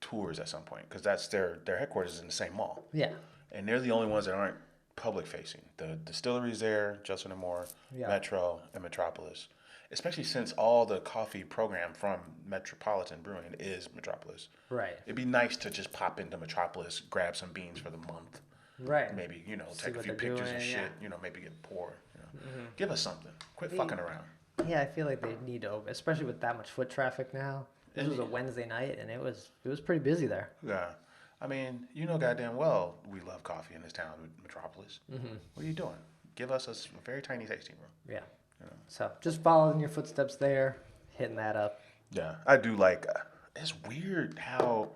[SPEAKER 2] tours at some point because that's their headquarters is in the same mall,
[SPEAKER 1] Yeah,
[SPEAKER 2] and they're the only ones that aren't public facing. The distillery's there, Justin and Moore,
[SPEAKER 1] Yeah.
[SPEAKER 2] Metro, and Metropolis. especially since all the coffee program from Metropolitan Brewing is Metropolis.
[SPEAKER 1] Right.
[SPEAKER 2] It'd be nice to just pop into Metropolis, grab some beans for the month.
[SPEAKER 1] Right.
[SPEAKER 2] Maybe,
[SPEAKER 1] See
[SPEAKER 2] take a
[SPEAKER 1] what
[SPEAKER 2] few
[SPEAKER 1] they're
[SPEAKER 2] pictures and
[SPEAKER 1] doing,
[SPEAKER 2] shit.
[SPEAKER 1] yeah.
[SPEAKER 2] Maybe get poor. Give us something. Quit fucking around.
[SPEAKER 1] Yeah, I feel like they need to open, especially with that much foot traffic now. This was a Wednesday night, and it was pretty busy there.
[SPEAKER 2] Yeah. I mean, goddamn well we love coffee in this town, Metropolis. What are you doing? Give us a very tiny tasting room.
[SPEAKER 1] Yeah. So just following your footsteps there, hitting that up.
[SPEAKER 2] Yeah, I do like. It's weird how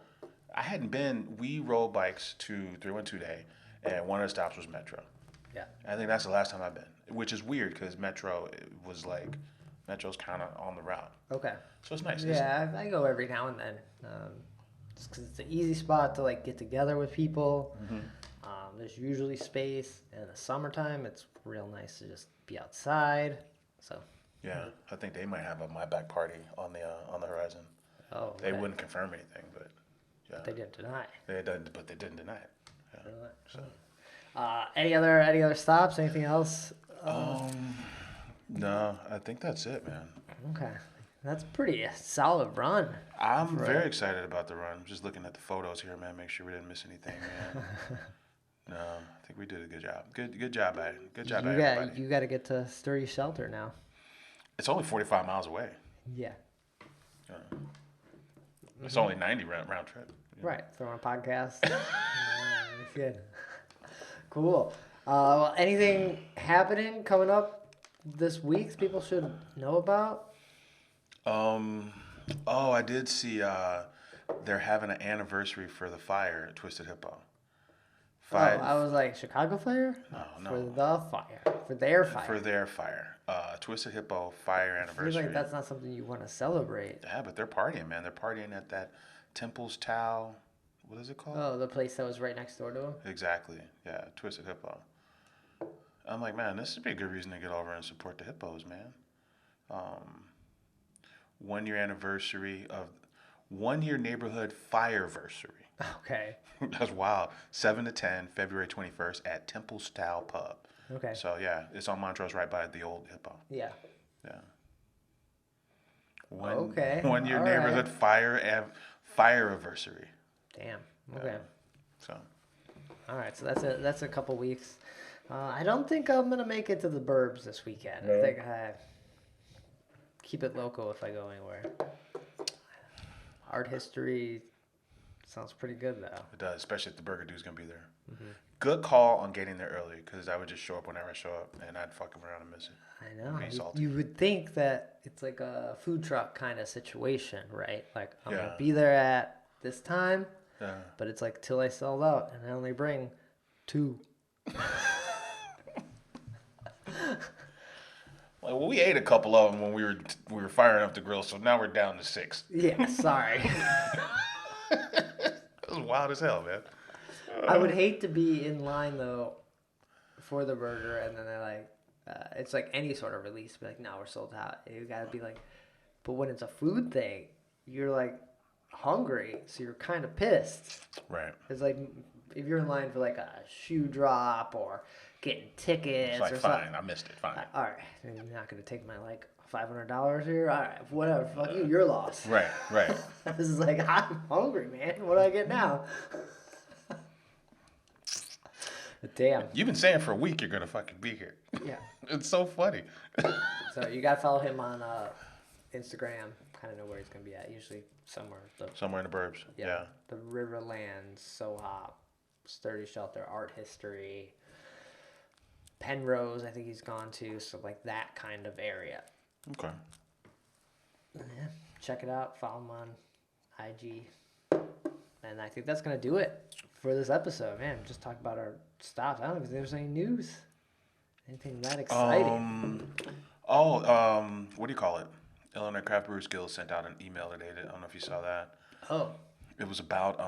[SPEAKER 2] I hadn't been. We rode bikes to 312 Day, and one of the stops was Metro.
[SPEAKER 1] Yeah.
[SPEAKER 2] I think that's the last time I've been, which is weird because Metro's kind of on the route.
[SPEAKER 1] Okay.
[SPEAKER 2] So it's nice.
[SPEAKER 1] Yeah, I go every now and then. Just because it's an easy spot to like get together with people. There's usually space. In the summertime, it's real nice to just be outside. So.
[SPEAKER 2] Yeah, I think they might have a my back party on the horizon.
[SPEAKER 1] Oh.
[SPEAKER 2] They
[SPEAKER 1] okay.
[SPEAKER 2] wouldn't confirm anything, but yeah.
[SPEAKER 1] They didn't deny.
[SPEAKER 2] But they didn't deny it. Yeah.
[SPEAKER 1] Really?
[SPEAKER 2] So.
[SPEAKER 1] Any other stops? Anything else?
[SPEAKER 2] No, I think that's it, man.
[SPEAKER 1] Okay. That's pretty solid run.
[SPEAKER 2] I'm very excited about the run. I'm just looking at the photos here, man. Make sure we didn't miss anything, man. No, I think we did a good job. Good job, Ed. Good job, everybody.
[SPEAKER 1] You got to get to Sturdy Shelter now.
[SPEAKER 2] It's only 45 miles away.
[SPEAKER 1] Yeah.
[SPEAKER 2] It's only 90 round trip.
[SPEAKER 1] Right. Throwing a podcast. Good. Cool. Well, anything happening coming up this week people should know about?
[SPEAKER 2] I did see they're having an anniversary for the fire at Twisted Hippo.
[SPEAKER 1] I was like, Chicago Fire?
[SPEAKER 2] No.
[SPEAKER 1] For the fire. For their fire.
[SPEAKER 2] For their fire. Twisted Hippo fire anniversary.
[SPEAKER 1] I feel like that's not something you want to celebrate.
[SPEAKER 2] Yeah, but they're partying, man. They're partying at that Temple's Tao. What is it called?
[SPEAKER 1] Oh, the place that was right next door to them?
[SPEAKER 2] Exactly. Yeah, Twisted Hippo. I'm like, man, this would be a good reason to get over and support the Hippos, man. 1 year anniversary of 1 year neighborhood fireversary.
[SPEAKER 1] Okay.
[SPEAKER 2] That's wild. 7 to 10, February 21st at Temple Style Pub.
[SPEAKER 1] Okay.
[SPEAKER 2] So yeah, it's on Montrose, right by the old Hippo.
[SPEAKER 1] Yeah.
[SPEAKER 2] Yeah.
[SPEAKER 1] 1
[SPEAKER 2] year neighborhood fire anniversary.
[SPEAKER 1] Damn. Okay.
[SPEAKER 2] So.
[SPEAKER 1] All right. So that's a couple weeks. I don't think I'm gonna make it to the Burbs this weekend. No. I think I keep it local if I go anywhere. Art history sounds pretty good though.
[SPEAKER 2] It does, especially if the Burger Dude's gonna be there. Good call on getting there early because I would just show up whenever I show up and I'd fuck around and miss it.
[SPEAKER 1] I know. You would think that it's like a food truck kind of situation, right? Like I'm gonna be there at this time, but it's like till I sold out and I only bring 2.
[SPEAKER 2] Well, we ate a couple of them when we were firing up the grill, so now we're down to 6.
[SPEAKER 1] Yeah, sorry.
[SPEAKER 2] That was wild as hell, man.
[SPEAKER 1] I would hate to be in line though for the burger, and then they're like, it's like any sort of release, be like, no, we're sold out. You gotta be like, but when it's a food thing, you're like hungry, so you're kind of pissed.
[SPEAKER 2] Right.
[SPEAKER 1] It's like if you're in line for like a shoe drop or getting tickets.
[SPEAKER 2] It's like,
[SPEAKER 1] or
[SPEAKER 2] fine,
[SPEAKER 1] something.
[SPEAKER 2] I missed it, fine.
[SPEAKER 1] All right, you're not gonna take my like $500 here. All right, whatever. Fuck you, you're lost.
[SPEAKER 2] Right.
[SPEAKER 1] This is like, I'm hungry, man. What do I get now? Damn.
[SPEAKER 2] You've been saying for a week you're gonna fucking be here.
[SPEAKER 1] Yeah.
[SPEAKER 2] It's so funny.
[SPEAKER 1] So you gotta follow him on Instagram. Kind of know where he's gonna be at. Usually somewhere
[SPEAKER 2] in the burbs. Yeah.
[SPEAKER 1] The Riverlands, Sohop, Sturdy Shelter, Art History, Penrose. I think he's gone to. So like that kind of area.
[SPEAKER 2] Okay.
[SPEAKER 1] Yeah. Check it out. Follow him on IG. And I think that's gonna do it for this episode. Man, just talk about our stops. I don't know if there's any news. Anything that exciting?
[SPEAKER 2] What do you call it? Illinois Craft Brewers Guild sent out an email today. I don't know if you saw that.
[SPEAKER 1] Oh.
[SPEAKER 2] It was about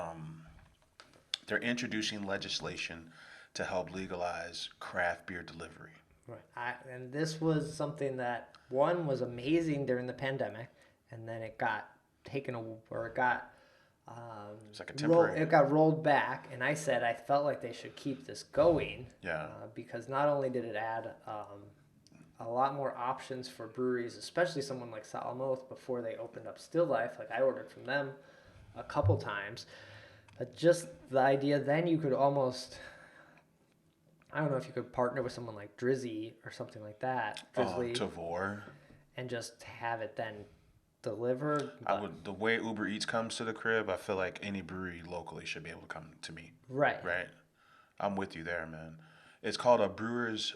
[SPEAKER 2] they're introducing legislation to help legalize craft beer delivery.
[SPEAKER 1] Right. And this was something that one was amazing during the pandemic, and then it got taken or it got
[SPEAKER 2] it's like a temporary.
[SPEAKER 1] It got rolled back, and I said I felt like they should keep this going.
[SPEAKER 2] Yeah.
[SPEAKER 1] Because not only did it add a lot more options for breweries, especially someone like Salamoth before they opened up Still Life. Like I ordered from them a couple times. But just the idea then you could almost, I don't know if you could partner with someone like Drizzy or something like that. Drizzly.
[SPEAKER 2] Tavor.
[SPEAKER 1] And just have it then delivered.
[SPEAKER 2] The way Uber Eats comes to the crib, I feel like any brewery locally should be able to come to me.
[SPEAKER 1] Right.
[SPEAKER 2] Right. I'm with you there, man. It's called a brewer's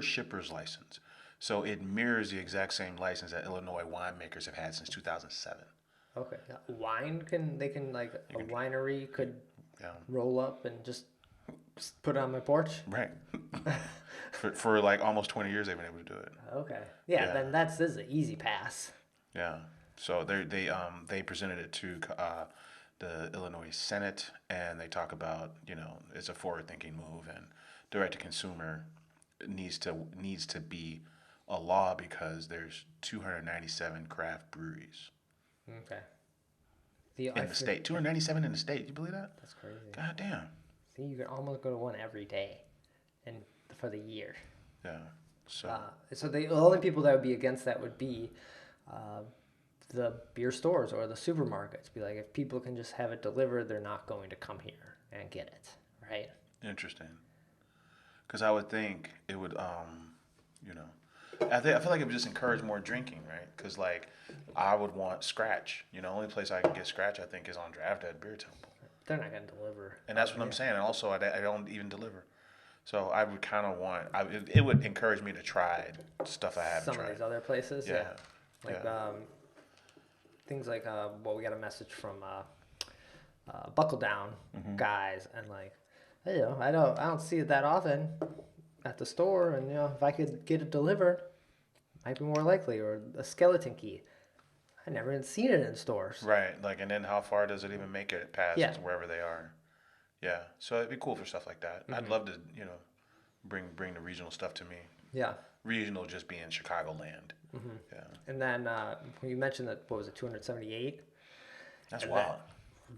[SPEAKER 2] shipper's license. So it mirrors the exact same license that Illinois winemakers have had since 2007.
[SPEAKER 1] Okay. Wine a winery could roll up and just put it on my porch.
[SPEAKER 2] Right. for like almost 20 years they've been able to do it.
[SPEAKER 1] Okay. Yeah. Then this is an easy pass.
[SPEAKER 2] Yeah. So they presented it to the Illinois Senate, and they talk about, it's a forward-thinking move, and direct to consumer needs to be a law because there's 297 craft breweries.
[SPEAKER 1] Okay.
[SPEAKER 2] In the state. 297 in the state. You believe that?
[SPEAKER 1] That's crazy.
[SPEAKER 2] God damn.
[SPEAKER 1] See, you could almost go to one every day and for the year.
[SPEAKER 2] Yeah. So
[SPEAKER 1] the only people that would be against that would be the beer stores or the supermarkets. Be like, if people can just have it delivered, they're not going to come here and get it, right?
[SPEAKER 2] Interesting. Because I would think it would, I feel like it would just encourage more drinking, right? Because like, I would want Scratch. Only place I can get Scratch, I think, is on draft at Beer Temple.
[SPEAKER 1] They're not going to deliver.
[SPEAKER 2] And that's what I'm saying. And also, I don't even deliver. So I would kind of want, it would encourage me to try stuff I haven't tried.
[SPEAKER 1] Some of these other places,
[SPEAKER 2] yeah.
[SPEAKER 1] Like things like, we got a message from Buckle Down guys, and like, hey, I don't see it that often at the store, and if I could get it delivered, might be more likely. Or a skeleton key, I never even seen it in stores.
[SPEAKER 2] Right, like, and then how far does it even make it past wherever they are? Yeah, so it'd be cool for stuff like that. I'd love to, bring the regional stuff to me.
[SPEAKER 1] Yeah.
[SPEAKER 2] Regional just being Chicagoland. Yeah.
[SPEAKER 1] And then when you mentioned that, what was it, 278?
[SPEAKER 2] That's wild.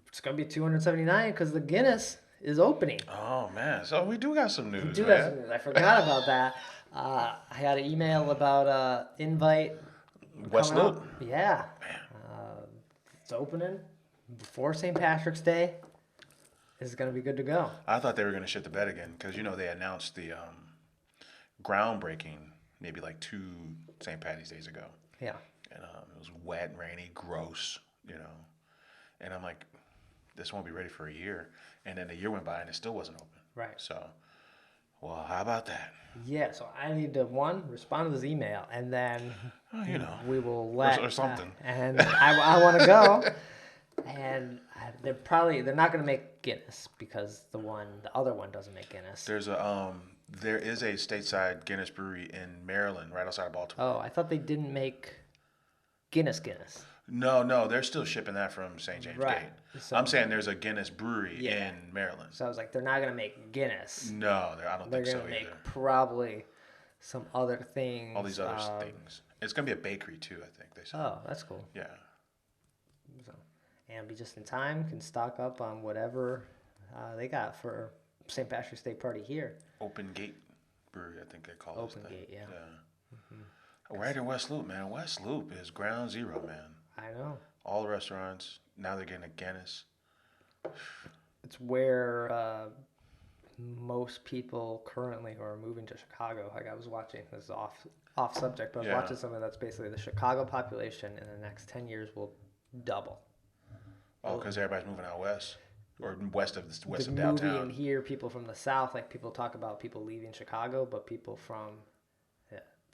[SPEAKER 1] It's gonna be 279 because the Guinness is opening.
[SPEAKER 2] Oh man, so we do got some news.
[SPEAKER 1] We do got some news. I forgot about that. I got an email about invite.
[SPEAKER 2] West Loop.
[SPEAKER 1] Yeah. It's opening before St. Patrick's Day. Is going to be good to go.
[SPEAKER 2] I thought they were going to shit the bed again because they announced the groundbreaking maybe like 2 St. Patty's Days ago.
[SPEAKER 1] Yeah.
[SPEAKER 2] And it was wet, rainy, gross, And I'm like, this won't be ready for a year. And then the year went by and it still wasn't open.
[SPEAKER 1] Right.
[SPEAKER 2] So, well, how about that?
[SPEAKER 1] Yeah. So I need to respond to this email, and then we will
[SPEAKER 2] or something.
[SPEAKER 1] And I want to go. And they're not going to make Guinness because the other one doesn't make Guinness.
[SPEAKER 2] There is a stateside Guinness brewery in Maryland, right outside of Baltimore.
[SPEAKER 1] Oh, I thought they didn't make Guinness.
[SPEAKER 2] No, they're still shipping that from St. James Gate. So, I'm saying there's a Guinness brewery in Maryland.
[SPEAKER 1] So I was like, they're not going to make Guinness.
[SPEAKER 2] No, I don't think so either. They're going to make
[SPEAKER 1] probably some other things.
[SPEAKER 2] All these other things. It's going to be a bakery too, I think they said.
[SPEAKER 1] Oh, that's cool.
[SPEAKER 2] Yeah.
[SPEAKER 1] And be just in time, can stock up on whatever they got for St. Patrick's Day party here.
[SPEAKER 2] Open Gate Brewery, I think they call it.
[SPEAKER 1] Open Gate, yeah.
[SPEAKER 2] Right in West Loop, man. West Loop is ground zero, man.
[SPEAKER 1] I know.
[SPEAKER 2] All the restaurants, now they're getting a Guinness.
[SPEAKER 1] It's where most people currently who are moving to Chicago, like I was watching, this is off subject, but I was watching something that's basically the Chicago population in the next 10 years will double.
[SPEAKER 2] Oh, because everybody's moving out west, or west of downtown.
[SPEAKER 1] Moving here, people from the south, like people talk about people leaving Chicago, but people from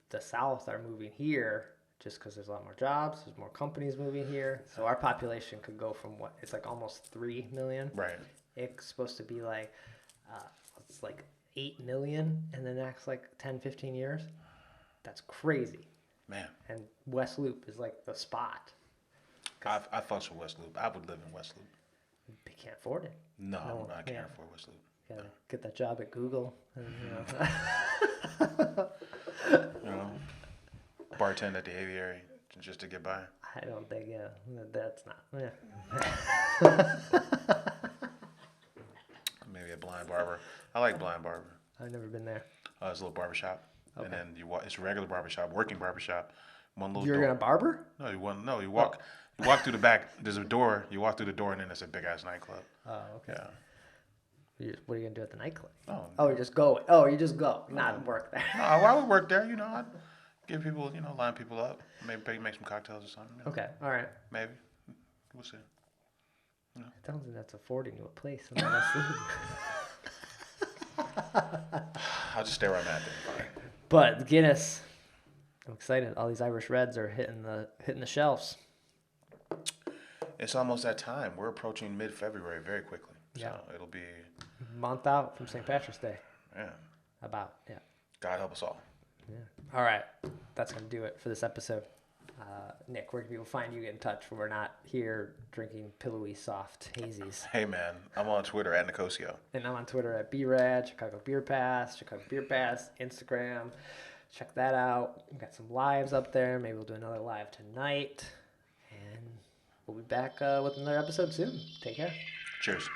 [SPEAKER 1] the south are moving here just because there's a lot more jobs, there's more companies moving here. So our population could go from it's like almost 3 million.
[SPEAKER 2] Right.
[SPEAKER 1] It's supposed to be like, it's like 8 million in the next like 10, 15 years. That's crazy.
[SPEAKER 2] Man.
[SPEAKER 1] And West Loop is like the spot.
[SPEAKER 2] I fucks with West Loop. I would live in West Loop.
[SPEAKER 1] You can't afford it.
[SPEAKER 2] No, I can't afford West Loop.
[SPEAKER 1] You gotta get that job at Google. And,
[SPEAKER 2] bartend at the aviary just to get by.
[SPEAKER 1] I don't think, that's not. Yeah.
[SPEAKER 2] Maybe a Blind Barber. I like Blind Barber.
[SPEAKER 1] I've never been there.
[SPEAKER 2] It's a little barber shop.
[SPEAKER 1] Okay.
[SPEAKER 2] And then you walk. It's a regular barbershop, working barbershop. One little
[SPEAKER 1] You're
[SPEAKER 2] door.
[SPEAKER 1] gonna barber?
[SPEAKER 2] No, you walk. You walk through the back. There's a door. You walk through the door, and then it's a big ass nightclub.
[SPEAKER 1] Oh, okay.
[SPEAKER 2] Yeah.
[SPEAKER 1] What are you gonna do at the nightclub?
[SPEAKER 2] Oh,
[SPEAKER 1] you just go. Oh, you just go, not work there.
[SPEAKER 2] no, I would work there. I'd give people, line people up. Maybe make some cocktails or something.
[SPEAKER 1] Okay, all right.
[SPEAKER 2] Maybe. We'll see.
[SPEAKER 1] I don't think that's affording you a place. I'm honestly.
[SPEAKER 2] I'll just stay where I'm at then. Fine.
[SPEAKER 1] But Guinness, I'm excited. All these Irish Reds are hitting the shelves.
[SPEAKER 2] It's almost that time. We're approaching mid-February very quickly.
[SPEAKER 1] Yeah.
[SPEAKER 2] So it'll be.
[SPEAKER 1] Month out from St. Patrick's Day.
[SPEAKER 2] Yeah.
[SPEAKER 1] Yeah.
[SPEAKER 2] God help us all.
[SPEAKER 1] Yeah. All right. That's going to do it for this episode. Nick, where can people find you? Get in touch when we're not here drinking pillowy-soft hazies.
[SPEAKER 2] Hey, man. I'm on Twitter at Nicosio.
[SPEAKER 1] And I'm on Twitter at BRAD, Chicago Beer Pass, Instagram. Check that out. We've got some lives up there. Maybe we'll do another live tonight. And we'll be back with another episode soon. Take care.
[SPEAKER 2] Cheers.